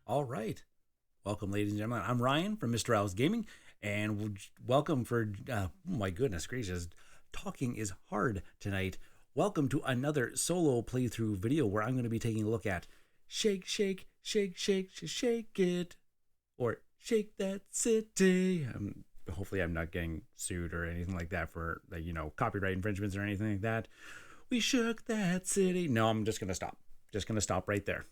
All right. Welcome, ladies and gentlemen. I'm Ryan from Mista Rau's Gaming, and welcome for, oh my goodness gracious, talking is hard tonight. Welcome to another solo playthrough video where I'm going to be taking a look at Shake, Shake, Shake, Shake, Shake It, or Shake That City. Hopefully I'm not getting sued or anything like that for, copyright infringements or anything like that. We shook that city. No, I'm just going to stop. Just going to stop right there.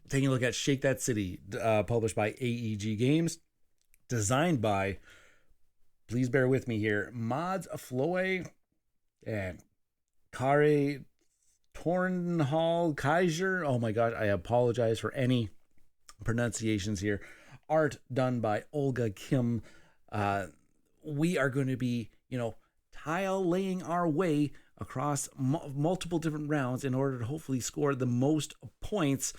Taking a look at Shake That City, published by AEG Games, designed by, please bear with me here, mods Floe and Kare, Torndahl, Kaej. Oh my god, I apologize for any pronunciations here. Art done by Olga Kim. We are going to be, tile laying our way across multiple different rounds in order to hopefully score the most points.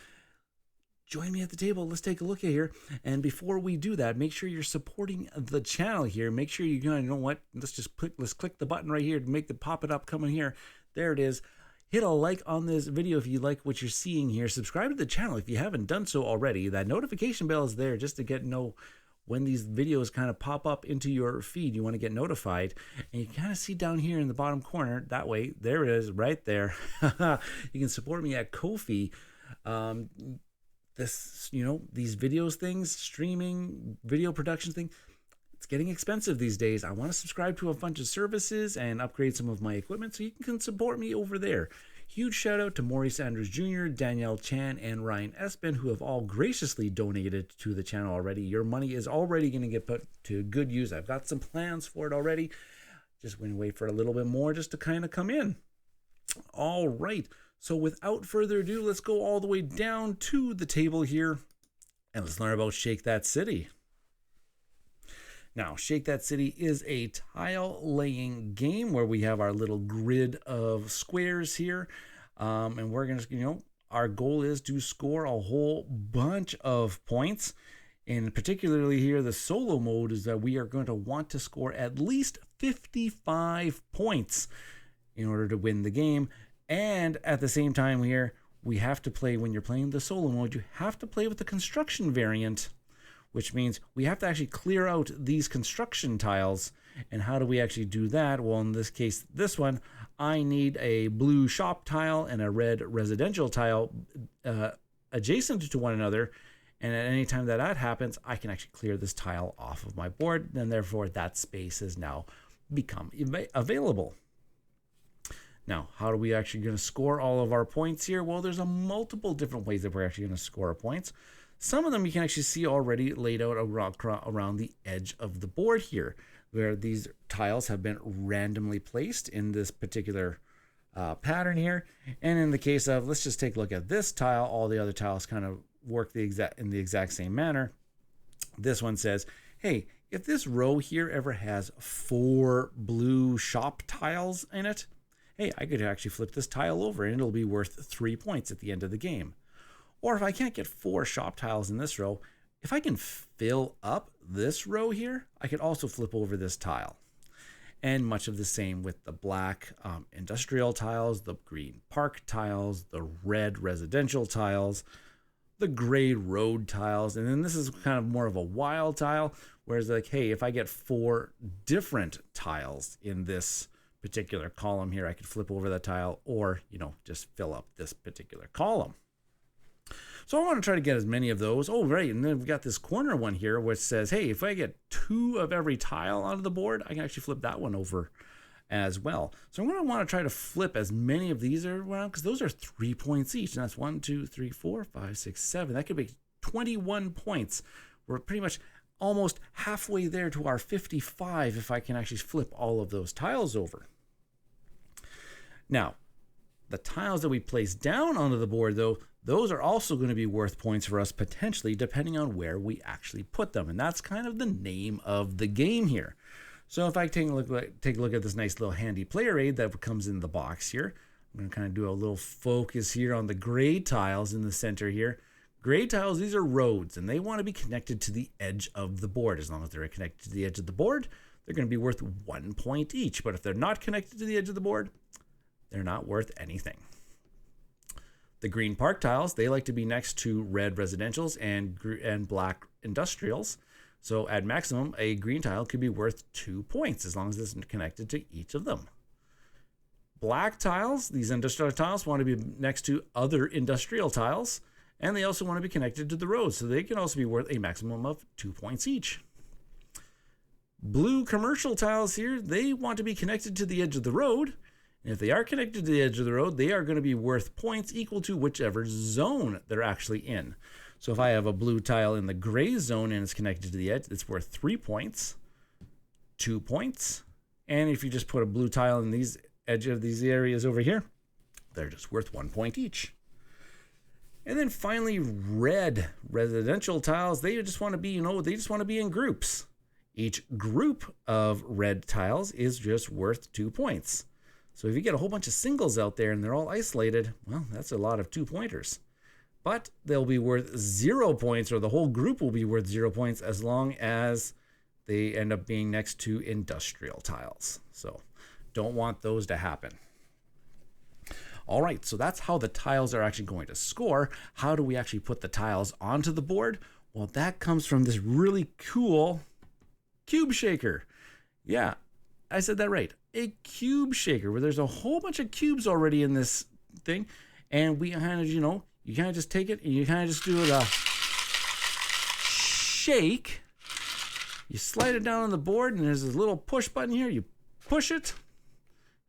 Join me at the table. Let's take a look at here. And before we do that, make sure you're supporting the channel here. Make sure you know what? Let's click the button right here to make the pop it up coming here. There it is. Hit a like on this video if you like what you're seeing here. Subscribe to the channel if you haven't done so already. That notification bell is there just to know when these videos kind of pop up into your feed. You want to get notified, and you kind of see down here in the bottom corner that way. There it is, right there. You can support me at Ko-fi. These videos things, streaming, video production thing, it's getting expensive these days. I want to subscribe to a bunch of services and upgrade some of my equipment so you can support me over there. Huge shout out to Maurice Andrews Jr., Danielle Chan, and Ryan Espen, who have all graciously donated to the channel already. Your money is already going to get put to good use. I've got some plans for it already. Just going to wait for a little bit more just to kind of come in. All right. So without further ado, let's go all the way down to the table here and let's learn about Shake That City. Now, Shake That City is a tile laying game where we have our little grid of squares here. And we're going to, our goal is to score a whole bunch of points. And particularly here, the solo mode is that we are going to want to score at least 55 points in order to win the game. And at the same time here, we have to play, when you're playing the solo mode, you have to play with the construction variant, which means we have to actually clear out these construction tiles. And how do we actually do that? Well, in this case, this one, I need a blue shop tile and a red residential tile adjacent to one another. And at any time that happens, I can actually clear this tile off of my board. And therefore, that space has now become available. Now, how are we actually going to score all of our points here? Well, there's a multiple different ways that we're actually going to score our points. Some of them you can actually see already laid out around the edge of the board here, where these tiles have been randomly placed in this particular pattern here. And in the case of, let's just take a look at this tile, all the other tiles kind of work in the exact same manner. This one says, hey, if this row here ever has 4 blue shop tiles in it, hey, I could actually flip this tile over and it'll be worth 3 points at the end of the game. Or if I can't get 4 shop tiles in this row, if I can fill up this row here, I could also flip over this tile. And much of the same with the black industrial tiles, the green park tiles, the red residential tiles, the gray road tiles. And then this is kind of more of a wild tile, whereas like, hey, if I get 4 different tiles in this particular column here, I could flip over that tile or, just fill up this particular column. So I want to try to get as many of those. Oh, right. And then we've got this corner one here, which says, hey, if I get 2 of every tile onto the board, I can actually flip that one over as well. So I'm going to want to try to flip as many of these around because those are 3 points each. And that's 1, 2, 3, 4, 5, 6, 7. That could be 21 points. We're pretty much almost halfway there to our 55 if I can actually flip all of those tiles over. Now, the tiles that we place down onto the board, though, those are also going to be worth points for us potentially, depending on where we actually put them. And that's kind of the name of the game here. So if I take a look at this nice little handy player aid that comes in the box here, I'm going to kind of do a little focus here on the gray tiles in the center here. Gray tiles, these are roads, and they want to be connected to the edge of the board. As long as they're connected to the edge of the board, they're going to be worth 1 point each. But if they're not connected to the edge of the board, they're not worth anything. The green park tiles, they like to be next to red residentials and black industrials. So at maximum, a green tile could be worth 2 points as long as it's connected to each of them. Black tiles, these industrial tiles, want to be next to other industrial tiles, and they also want to be connected to the road, so they can also be worth a maximum of 2 points each. Blue commercial tiles here, they want to be connected to the edge of the road. And if they are connected to the edge of the road, they are going to be worth points equal to whichever zone they're actually in. So if I have a blue tile in the gray zone and it's connected to the edge, it's worth 3 points, 2 points. And if you just put a blue tile in these edge of these areas over here, they're just worth 1 point each. And then finally, red residential tiles, they just want to be, they just want to be in groups. Each group of red tiles is just worth 2 points. So if you get a whole bunch of singles out there and they're all isolated, well, that's a lot of 2-pointers. But they'll be worth 0 points, or the whole group will be worth 0 points as long as they end up being next to industrial tiles. So don't want those to happen. All right, so that's how the tiles are actually going to score. How do we actually put the tiles onto the board? Well, that comes from this really cool cube shaker. Yeah, I said that right. A cube shaker where there's a whole bunch of cubes already in this thing. And we kind of, you kind of just take it and you kind of just do a shake. You slide it down on the board and there's this little push button here. You push it,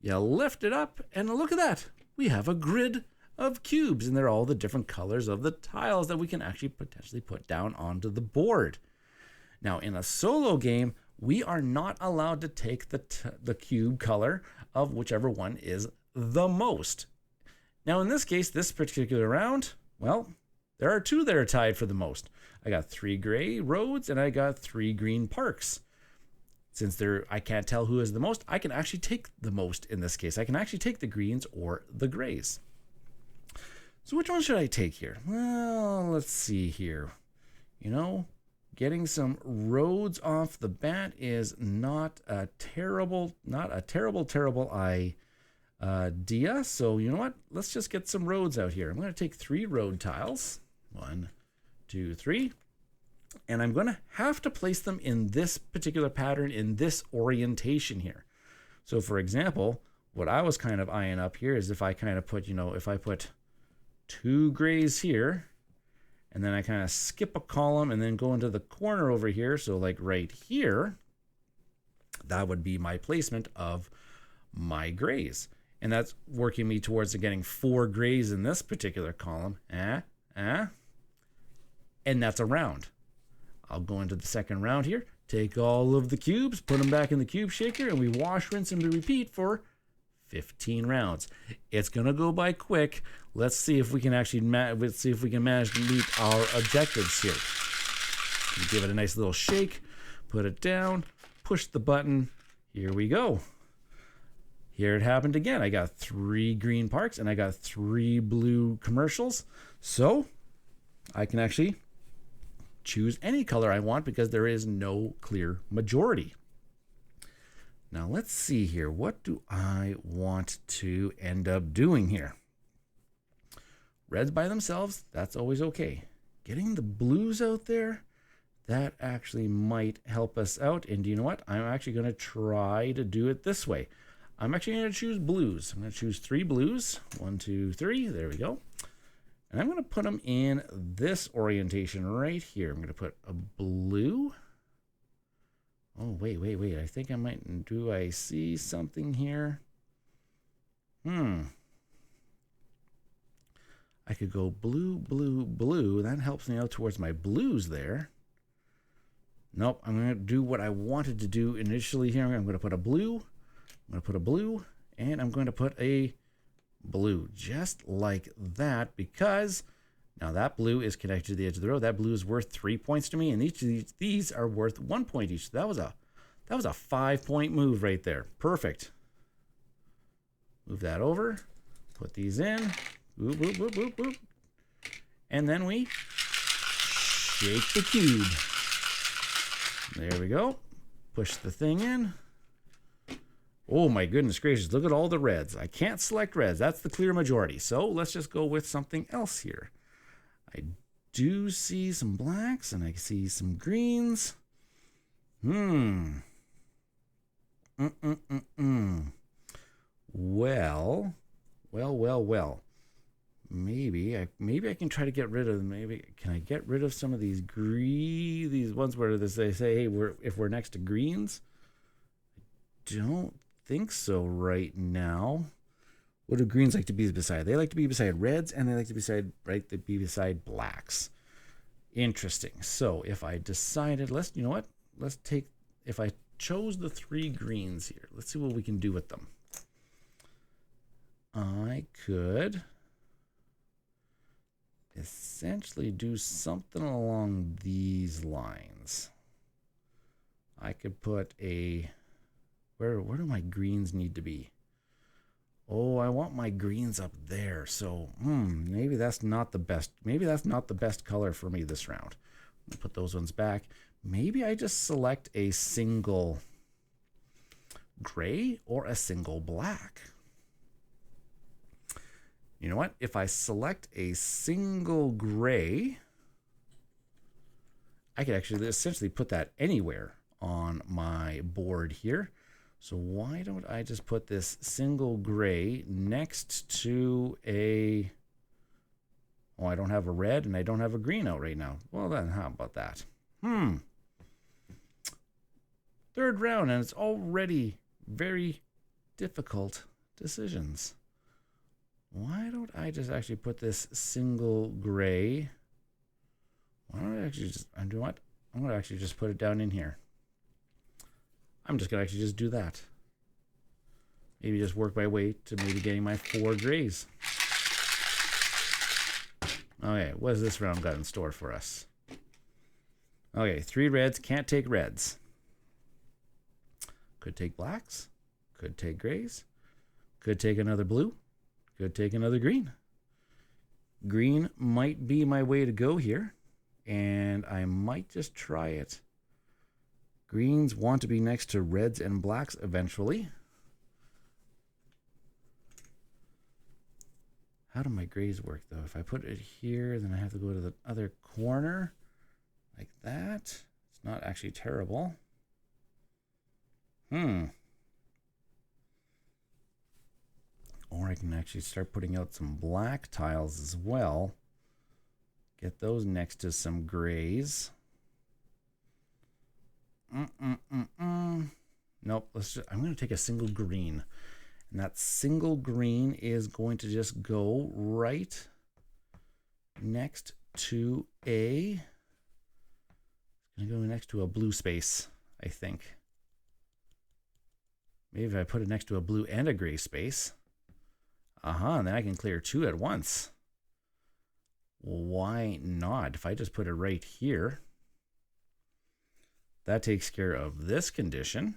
you lift it up, and look at that. We have a grid of cubes, and they're all the different colors of the tiles that we can actually potentially put down onto the board. Now, in a solo game, we are not allowed to take the cube color of whichever one is the most. Now, in this case, this particular round, well, there are 2 that are tied for the most. I got 3 gray roads, and I got 3 green parks. Since I can't tell who is the most, I can actually take the most in this case. I can actually take the greens or the grays. So which one should I take here? Well, let's see here. Getting some roads off the bat is not a terrible idea. So you know what? Let's just get some roads out here. I'm going to take 3 road tiles. 1, 2, 3. And I'm going to have to place them in this particular pattern, in this orientation here. So for example, what I was kind of eyeing up here is if I kind of put, if I put 2 grays here, and then I kind of skip a column and then go into the corner over here. So like right here, that would be my placement of my grays. And that's working me towards getting 4 grays in this particular column. And that's a round. I'll go into the second round here, take all of the cubes, put them back in the cube shaker, and we wash, rinse, and repeat for 15 rounds. It's going to go by quick. Let's see if we can actually manage to meet our objectives here. Give it a nice little shake, put it down, push the button. Here we go. Here it happened again. I got 3 green parks and I got 3 blue commercials. So I can actually choose any color I want because there is no clear majority. Now let's see here. What do I want to end up doing here? Reds by themselves, that's always okay. Getting the blues out there, that actually might help us out. And do you know what? I'm actually going to try to do it this way. I'm actually going to choose blues. I'm going to choose 3 blues. 1, 2, 3. There we go. And I'm going to put them in this orientation right here. I'm going to put a blue. Oh, wait. I think I might. Do I see something here? I could go blue, blue, blue. That helps me out towards my blues there. Nope, I'm going to do what I wanted to do initially here. I'm going to put a blue. I'm going to put a blue. And I'm going to put a blue. Just like that, because now that blue is connected to the edge of the road. That blue is worth 3 points to me. And each of these are worth 1 point each. So that was a 5-point move right there. Perfect. Move that over. Put these in. Boop, boop, boop, boop, boop. And then we shake the cube. There we go. Push the thing in. Oh my goodness gracious, look at all the reds. I can't select reds. That's the clear majority. So let's just go with something else here. I do see some blacks and I see some greens. Well. Maybe I can try to get rid of. Maybe can I get rid of some of these these ones where they say, hey, if we're next to greens. Don't think so right now. What do greens like to be beside? They like to be beside reds, and they like to be beside blacks. Interesting. So if I decided, you know what? If I chose the 3 greens here, let's see what we can do with them. I could essentially do something along these lines. I could put a, where do my greens need to be? Oh, I want my greens up there. So, maybe that's not the best. Maybe that's not the best color for me this round. I'll put those ones back. Maybe I just select a single gray or a single black. You know what? If I select a single gray, I could actually essentially put that anywhere on my board here. So why don't I just put this single gray next to a... Oh, I don't have a red and I don't have a green out right now. Well then, how about that? Third round, and it's already very difficult decisions. Why don't I just actually put this single gray? Why don't I actually just, do what? I'm going to actually just put it down in here. I'm just going to actually just do that. Maybe just work my way to maybe getting my 4 grays. Okay, what has this round got in store for us? Okay, 3 reds, can't take reds. Could take blacks, could take grays, could take another blue, could take another green. Green might be my way to go here, and I might just try it. Greens want to be next to reds and blacks eventually. How do my grays work, though? If I put it here, then I have to go to the other corner like that. It's not actually terrible. Or I can actually start putting out some black tiles as well. Get those next to some grays. Nope. I'm going to take a single green. And that single green is going to just go right next to a... It's going to go next to a blue space, I think. Maybe if I put it next to a blue and a gray space. And then I can clear 2 at once. Why not? If I just put it right here, that takes care of this condition.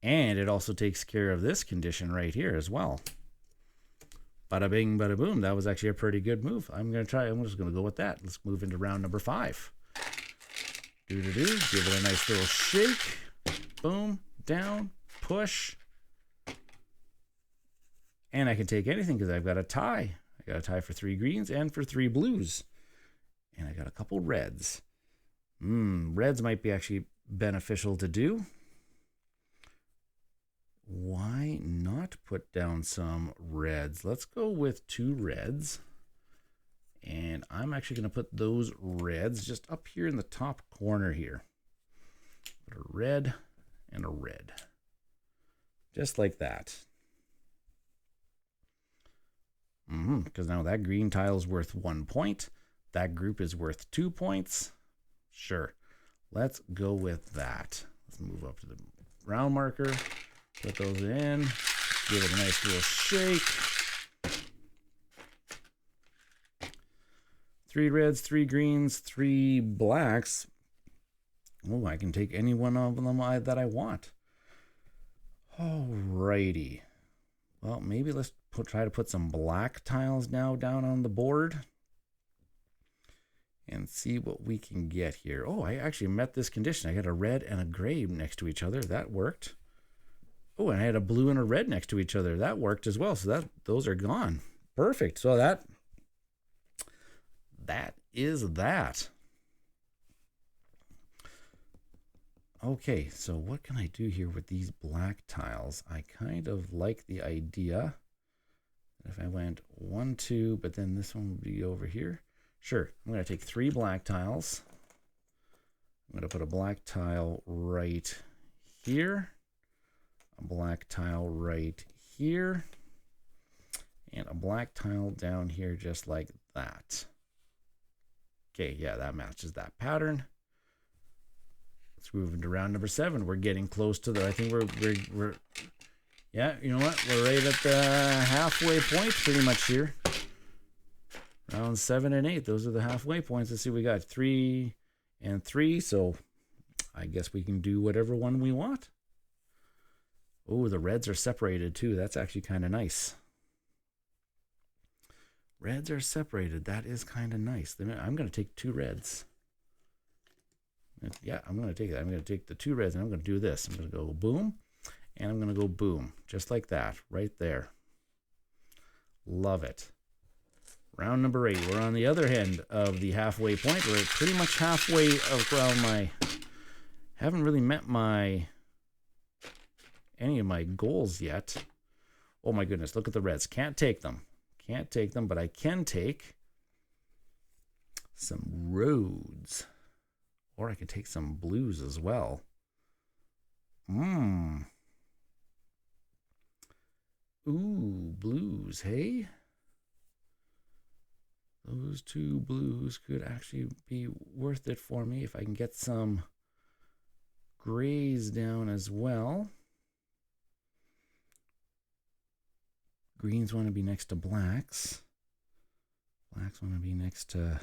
And it also takes care of this condition right here as well. Bada bing, bada boom. That was actually a pretty good move. I'm just going to go with that. Let's move into round number 5. Give it a nice little shake. Boom, down, push. And I can take anything because I've got a tie. I got a tie for 3 greens and for 3 blues. And I got a couple reds. Reds might be actually beneficial to do. Why not put down some reds? Let's go with 2 reds. And I'm actually going to put those reds just up here in the top corner here. Put a red and a red. Just like that. Because now that green tile is worth 1 point. That group is worth 2 points. Sure. Let's go with that. Let's move up to the round marker. Put those in. Give it a nice little shake. 3 reds, 3 greens, 3 blacks. Oh, I can take any one of them that I want. Alrighty. Well, maybe let's try to put some black tiles now down on the board and see what we can get here. Oh, I actually met this condition. I got a red and a gray next to each other. That worked. Oh, and I had a blue and a red next to each other. That worked as well. So those are gone. Perfect. So that is that. Okay, so what can I do here with these black tiles? I kind of like the idea. If I went 1, 2, but then this one would be over here. Sure, I'm going to take 3 black tiles. I'm going to put a black tile right here, a black tile right here, and a black tile down here just like that. Okay, yeah, that matches that pattern. Let's move into round number 7. We're getting close to I think we're yeah, you know what? We're right at the halfway point pretty much here. Round 7 and 8, those are the halfway points. Let's see, we got 3 and 3, so I guess we can do whatever one we want. Oh, the reds are separated too. That's actually kind of nice. Reds are separated. That is kind of nice. I'm going to take 2 reds. Yeah, I'm going to take that. I'm going to take the 2 reds and I'm going to do this. I'm going to go boom and I'm going to go boom. Just like that, right there. Love it. Round number 8. We're on the other end of the halfway point. We're pretty much halfway around my... Haven't really met any of my goals yet. Oh my goodness, look at the reds. Can't take them. Can't take them, but I can take some roads. Or I could take some blues as well. Ooh, blues, hey? Those 2 blues could actually be worth it for me if I can get some grays down as well. Greens want to be next to blacks. Blacks want to be next to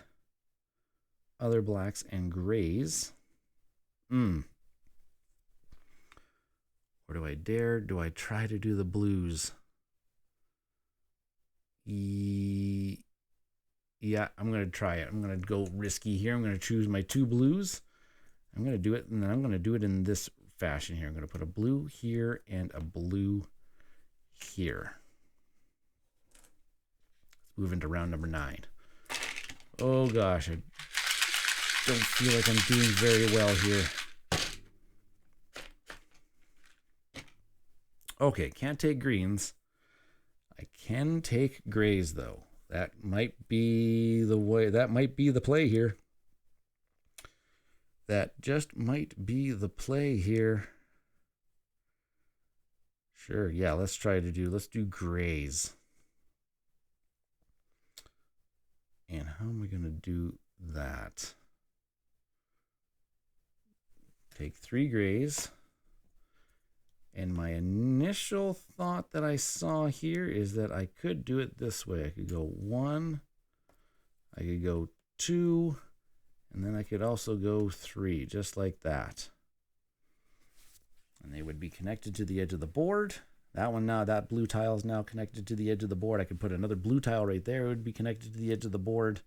other blacks and grays. Or do I dare? Do I try to do the blues? Yeah, I'm going to try it. I'm going to go risky here. I'm going to choose my 2 blues. I'm going to do it, and then I'm going to do it in this fashion here. I'm going to put a blue here and a blue here. Let's move into round number 9. Oh gosh, I don't feel like I'm doing very well here. Okay, can't take greens. I can take grays though. That might be the way. That might be the play here. That just might be the play here. Sure, yeah, let's do grays. And how am I going to do that? Take 3 grays. And my initial thought that I saw here is that I could do it this way. I could go 1, I could go 2, and then I could also go 3, just like that. And they would be connected to the edge of the board. That one now, that blue tile is now connected to the edge of the board. I could put another blue tile right there. It would be connected to the edge of the board.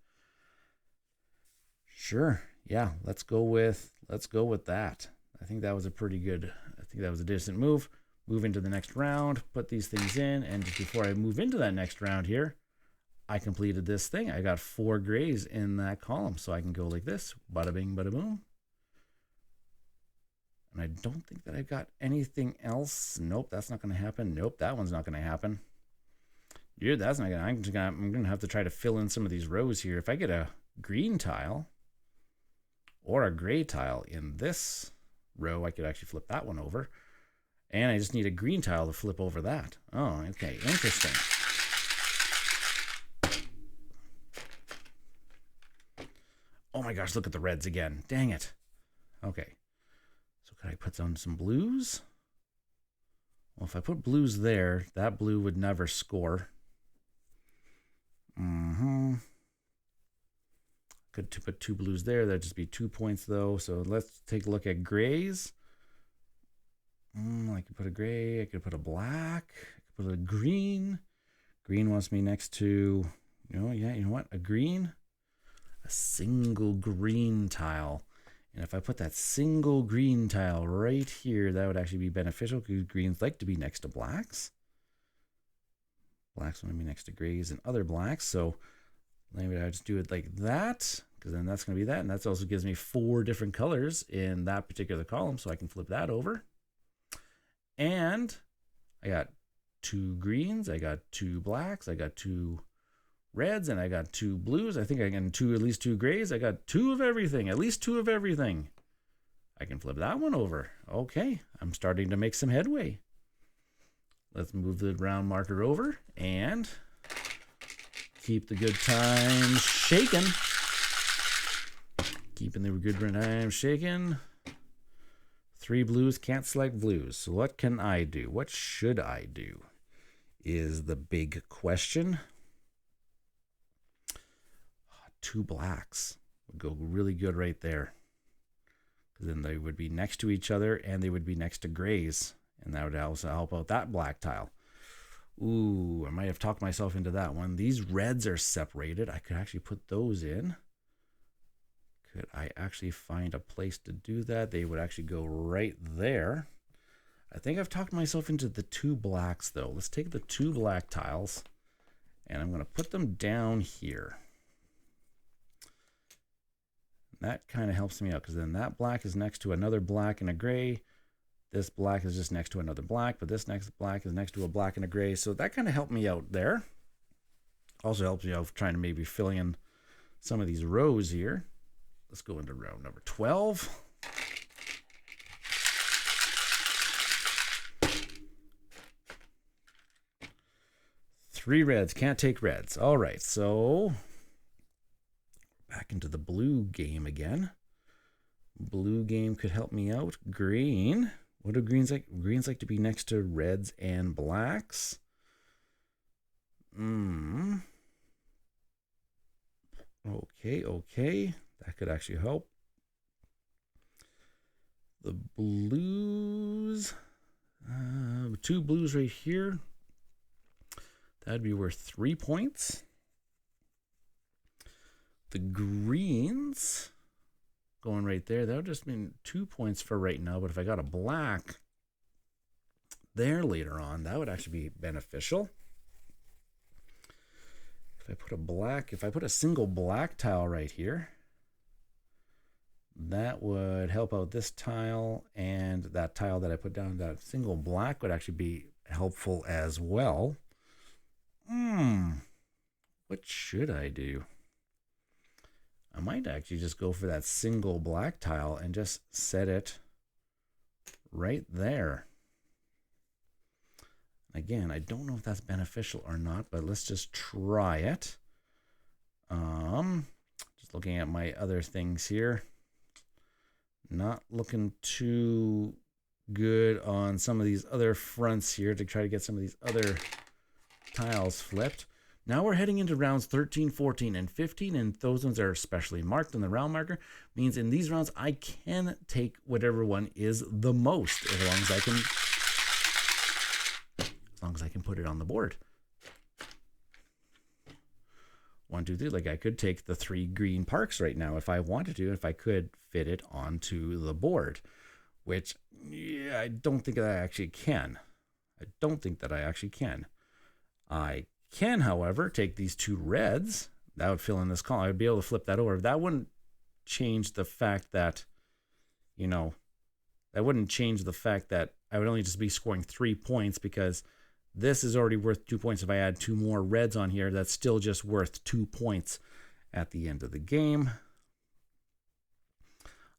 Sure, yeah, let's go with that. I think that was a pretty good, I think that was a decent move. Move into the next round, put these things in, and just before I move into that next round here, I completed this thing. I got 4 grays in that column, so I can go like this, bada bing, bada boom. And I don't think that I've got anything else. Nope, that's not going to happen. Nope, that one's not going to happen. Dude, that's not going to, I'm going to have to try to fill in some of these rows here. If I get a green tile or a gray tile in this row, I could actually flip that one over. And I just need a green tile to flip over that. Oh, okay, interesting. Oh my gosh, look at the reds again. Dang it. Okay. So could I put on some blues? Well, if I put blues there, that blue would never score. Could put 2 blues there. That'd just be 2 points though. So let's take a look at grays. I could put a gray. I could put a black. I could put a green. Green wants me next to, you know what? A green. A single green tile. And if I put that single green tile right here, that would actually be beneficial because greens like to be next to blacks. Blacks want to be next to grays and other blacks. So maybe I just do it like that, because then that's going to be that. And that also gives me 4 different colors in that particular column. So I can flip that over. And I got 2 greens, I got 2 blacks, I got 2 reds, and I got 2 blues. I think I can at least 2 grays. I got 2 of everything, at least 2 of everything. I can flip that one over. Okay, I'm starting to make some headway. Let's move the round marker over and keep the good times shaking. Keeping the good times shaking. 3 blues, can't select blues. So what can I do? What should I do is the big question. 2 blacks would go really good right there. Then they would be next to each other and they would be next to grays. And that would also help out that black tile. Ooh, I might have talked myself into that one. These reds are separated. I could actually put those in. Could I actually find a place to do that? They would actually go right there. I think I've talked myself into the 2 blacks though. Let's take the 2 black tiles and I'm going to put them down here. That kind of helps me out because then that black is next to another black and a gray. This black is just next to another black, but this next black is next to a black and a gray. So that kind of helped me out there. Also helps me out trying to maybe fill in some of these rows here. Let's go into round number 12. Three reds, can't take reds. All right, so back into the blue game again. Blue game could help me out. Green. What do greens like? Greens like to be next to reds and blacks. Okay. That could actually help. The blues. 2 blues right here. That'd be worth 3 points. The greens going right there, that would just mean 2 points for right now. But if I got a black there later on, that would actually be beneficial. If I put a single black tile right here, that would help out this tile, and that tile that I put down, that single black would actually be helpful as well. What should I do? I might actually just go for that single black tile and just set it right there. Again, I don't know if that's beneficial or not, but let's just try it. Just looking at my other things here. Not looking too good on some of these other fronts here to try to get some of these other tiles flipped. Now we're heading into rounds 13, 14, and 15, and those ones are specially marked on the round marker. Means in these rounds, I can take whatever one is the most, as long as I can put it on the board. 1, 2, 3. Like I could take the 3 green parks right now if I wanted to, if I could fit it onto the board, which I don't think that I actually can. I can, however, take these 2 reds. That would fill in this column. I'd be able to flip that over. That wouldn't change the fact that, I would only just be scoring 3 points, because this is already worth 2 points. If I add 2 more reds on here, that's still just worth 2 points at the end of the game.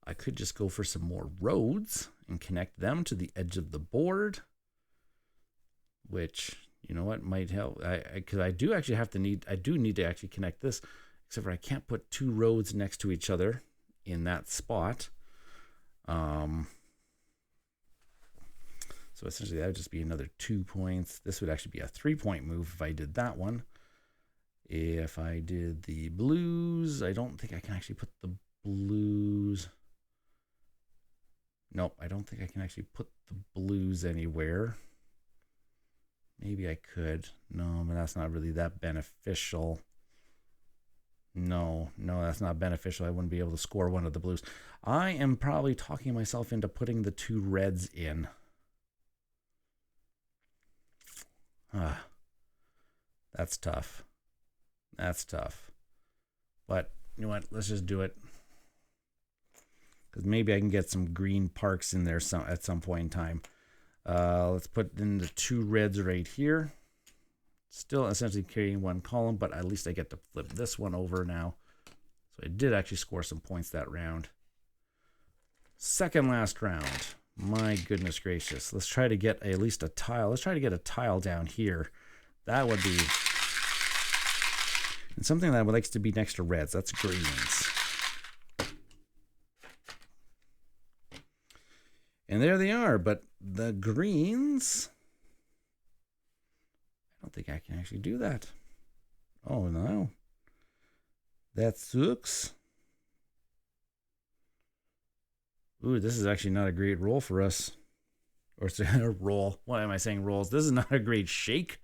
I could just go for some more roads and connect them to the edge of the board, which, might help. Because I do need to actually connect this, except for I can't put 2 roads next to each other in that spot. So essentially that would just be another 2 points. This would actually be a 3-point move if I did that one. If I did the blues, I don't think I can actually put the blues. Nope, I don't think I can actually put the blues anywhere. Maybe I could. No, but that's not really that beneficial. No, no, that's not beneficial. I wouldn't be able to score one of the blues. I am probably talking myself into putting the 2 reds in. That's tough. That's tough. But you know what? Let's just do it. Because maybe I can get some green parks in there at some point in time. Let's put in the 2 reds right here. Still essentially carrying 1 column, but at least I get to flip this one over now. So I did actually score some points that round. Second last round. My goodness gracious. Let's try to get at least a tile. Let's try to get a tile down here. That would be... And something that likes to be next to reds. That's greens. And there they are. But the greens... I don't think I can actually do that. Oh, no. That sucks. Ooh, this is actually not a great roll for us. Or roll. Why am I saying rolls? This is not a great shake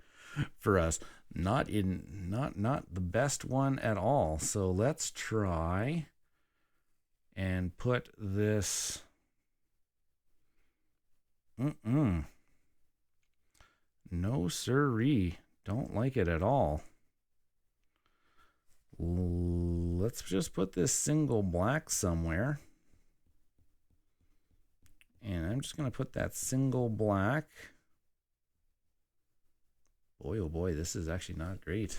for us. Not the best one at all. So let's try and put this. No siree. Don't like it at all. Let's just put this single black somewhere. And I'm just going to put that single black. Boy, oh boy, this is actually not great.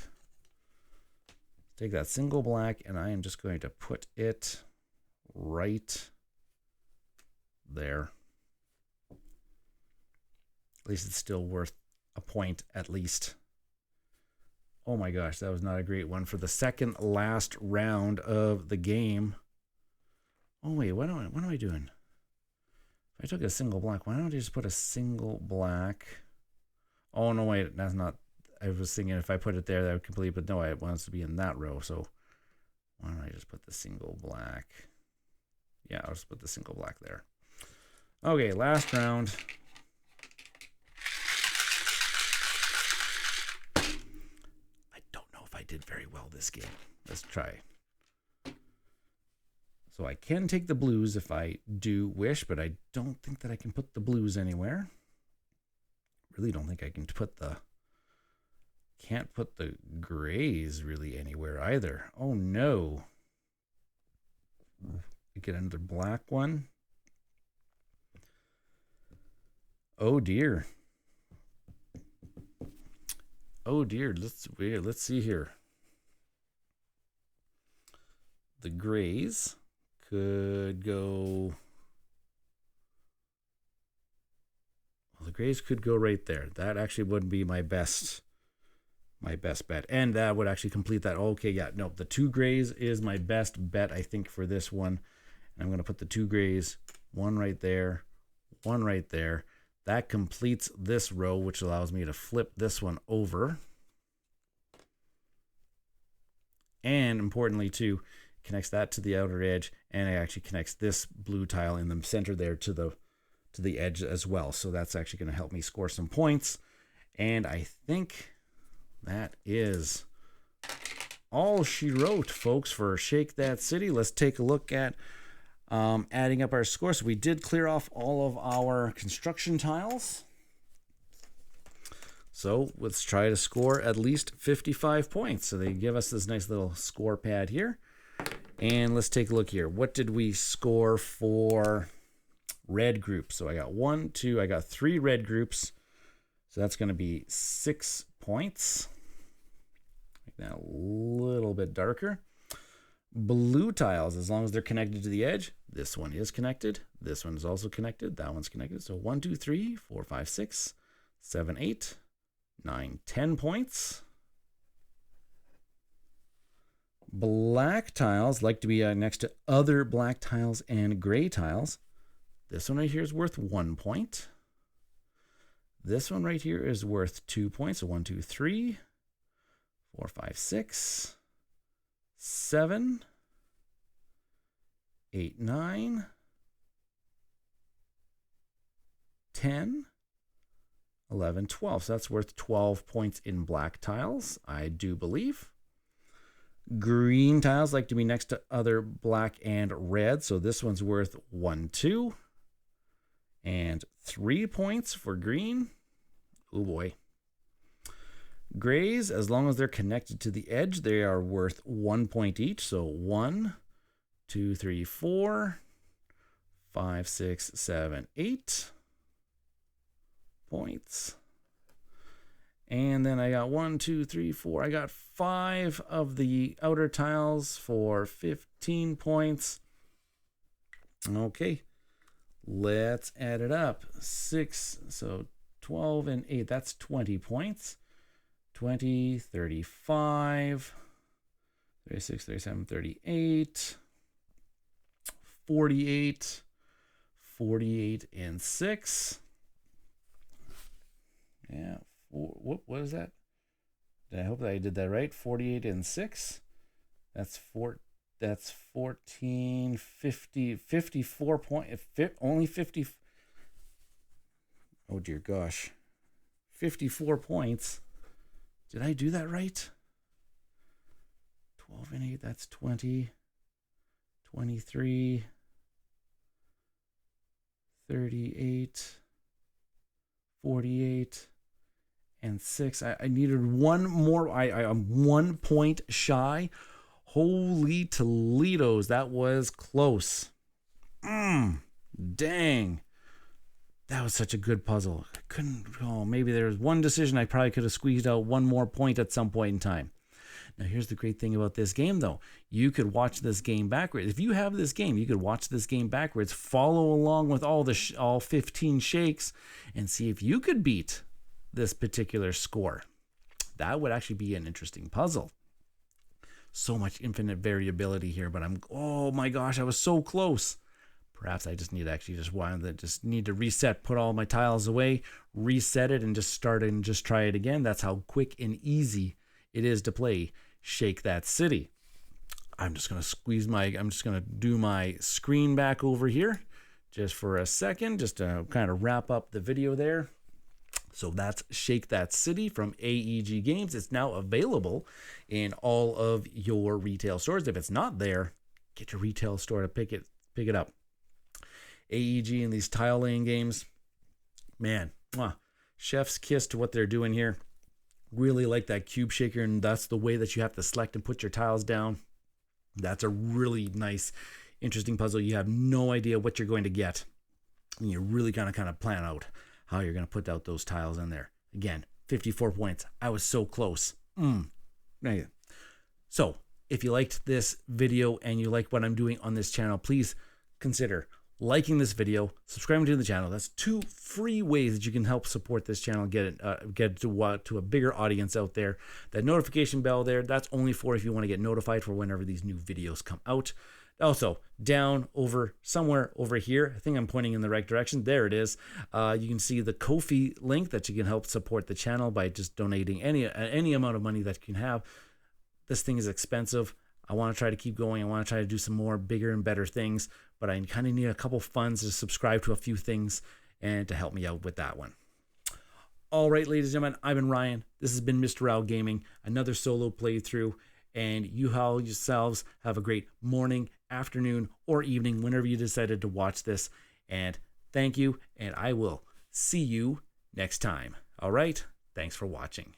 Take that single black, and I am just going to put it right there. At least it's still worth a point at least. Oh my gosh, that was not a great one for the second last round of the game. Oh wait, what am I doing? If I took a single black, why don't I just put a single black? Oh no, wait, that's not. I was thinking if I put it there, that would complete, but no, it wants to be in that row. So why don't I just put the single black? Yeah, I'll just put the single black there. Okay, last round. I don't know if I did very well this game. Let's try. So I can take the blues if I do wish, but I don't think that I can put the blues anywhere. Really don't think I can put the... Can't put the grays really anywhere either. Oh no. Get another black one. Oh dear. Oh dear. Let's see here. The grays could go... Well, the grays could go right there. That actually would be my best bet. And that would actually complete that. Okay, yeah, no, the 2 grays is my best bet, I think, for this one. And I'm going to put the 2 grays, one right there, one right there. That completes this row, which allows me to flip this one over. And importantly, too, connects that to the outer edge, and it actually connects this blue tile in the center there to the edge as well. So that's actually going to help me score some points. And I think that is all she wrote, folks, for Shake That City. Let's take a look at adding up our scores. So we did clear off all of our construction tiles. So let's try to score at least 55 points. So they give us this nice little score pad here. And let's take a look here. What did we score for red groups? So I got 1, 2, I got 3 red groups. So that's going to be 6 points. Make that a little bit darker. Blue tiles, as long as they're connected to the edge. This one is connected. This one is also connected. That one's connected. So 1, 2, 3, 4, 5, 6, 7, 8, 9, 10 points. Black tiles like to be next to other black tiles and gray tiles. This one right here is worth 1 point. This one right here is worth 2 points. So 1, 2, 3, 4, 5, 6, 7, 8, 9, 10, 11, 12. So that's worth 12 points in black tiles, I do believe. Green tiles like to be next to other black and red. So this one's worth 1, 2, and 3 points for green. Oh boy. Grays, as long as they're connected to the edge, they are worth 1 point each. So 1, 2, 3, 4, 5, 6, 7, 8 points. And then I got 1, 2, 3, 4. I got 5 of the outer tiles for 15 points. Okay, let's add it up. 6, so 12 and 8, that's 20 points. 20, 35, 36, 37, 38, 48, 48 and 6. Yeah, what is that? I hope that I did that right. 48 and 6. That's 14, 50, 54 only 50. Oh dear gosh. 54 points. Did I do that right? 12 and 8, that's 20, 23, 38, 48, and 6. I needed one more. I'm 1 point shy. Holy Toledos, that was close. Dang. That was such a good puzzle. I couldn't, maybe there was one decision I probably could have squeezed out one more point at some point in time. Now, here's the great thing about this game, though. You could watch this game backwards. If you have this game, you could watch this game backwards, follow along with all 15 shakes, and see if you could beat this particular score. That would actually be an interesting puzzle. So much infinite variability here, but oh my gosh, I was so close. Perhaps I just need to reset, put all my tiles away, reset it, and just start and just try it again. That's how quick and easy it is to play Shake That City. I'm just going to do my screen back over here just for a second, just to kind of wrap up the video there. So that's Shake That City from AEG Games. It's now available in all of your retail stores. If it's not there, get your retail store to pick it up. AEG and these tile laying games, man, chef's kiss to what they're doing here. Really like that cube shaker, and that's the way that you have to select and put your tiles down. That's a really nice, interesting puzzle. You have no idea what you're going to get, and you really kind of plan out how you're going to put out those tiles in there. Again, 54 points. I was so close. So if you liked this video and you like what I'm doing on this channel, please consider liking this video, subscribing to the channel. That's 2 free ways that you can help support this channel, get it to a bigger audience out there. That notification bell there, that's only for if you want to get notified for whenever these new videos come out. Also, down somewhere over here, I think I'm pointing in the right direction. There it is. You can see the Ko-fi link that you can help support the channel by just donating any amount of money that you can have. This thing is expensive. I want to try to keep going. I want to try to do some more bigger and better things, but I kind of need a couple funds to subscribe to a few things and to help me out with that one. All right, ladies and gentlemen, I've been Ryan. This has been Mista Rau Gaming, another solo playthrough, and you all yourselves have a great morning, afternoon, or evening whenever you decided to watch this. And thank you, and I will see you next time. All right, thanks for watching.